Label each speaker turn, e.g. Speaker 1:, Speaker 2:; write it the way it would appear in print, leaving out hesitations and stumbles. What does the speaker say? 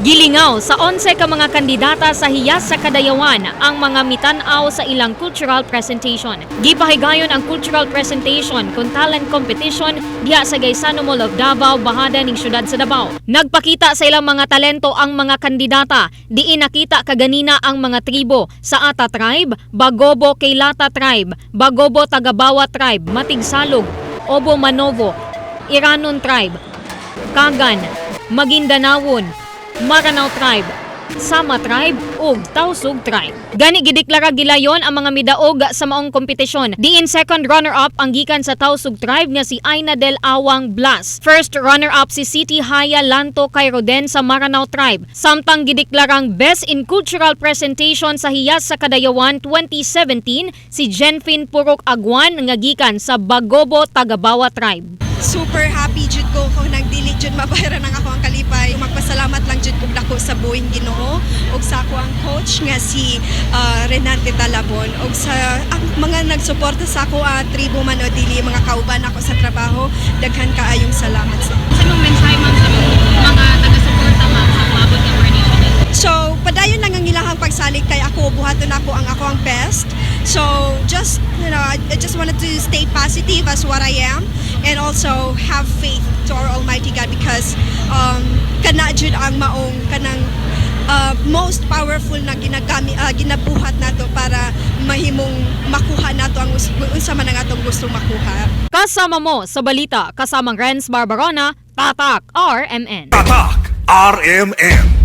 Speaker 1: Gilingaw sa 11 ka mga kandidata sa hiyas sa Kadayawan ang mga mitan-aw sa ilang cultural presentation. Gipahigayon ang cultural presentation kung talent competition diha sa Gaisano Mall of Davao, bahada ning syudad sa Davao. Nagpakita sa ilang mga talento ang mga kandidata. Diin nakita kaganina ang mga tribo sa Ata Tribe, Bagobo Keylata Tribe, Bagobo Tagabawa Tribe, Matigsalog, Obo Manovo, Iranon Tribe, Kagan, Maguindanawon, Maranao Tribe, Sama Tribe ug Tausug Tribe. Gani gideklara gilayon ang mga midaog sa maong kompetisyon. Diin second runner-up ang gikan sa Tausug Tribe nga si Aina Del Awang Blas. First runner-up si Siti Haya Lanto Kairoden sa Maranao Tribe. Samtang gideklarang Best in Cultural Presentation sa Hiyas sa Kadayawan 2017 si Jenfin Purok Agwan nga gikan sa Bagobo Tagabawa Tribe.
Speaker 2: Super happy jud ko kung nagdili jud mabayaran ang ako ang kalipay. Magpasalamat lang jud kog dako sa buhing Ginoo ug sa ako ang coach nga si Renante Talabon ug sa ang mga nagsuporta sa ako tribo man o dili mga kauban ako sa trabaho. Daghan kaayong salamat sa.
Speaker 1: Sa mong mensahe ma'am sa mga taga-suporta ma'am sa umabot nga coronation?
Speaker 2: So, padayon lang ang ilahang pagsalig kay ako buhaton ako ang best. So, just I just wanted to stay positive as what I am and also have faith to our Almighty God because kana jud ang maong kanang most powerful na ginabuhat nato para mahimong makuha nato ang unsa man ang atong gustong makuha.
Speaker 1: Kasama mo sa balita kasamang Renz Barbarona, Tatak RMN.
Speaker 3: Tatak RMN.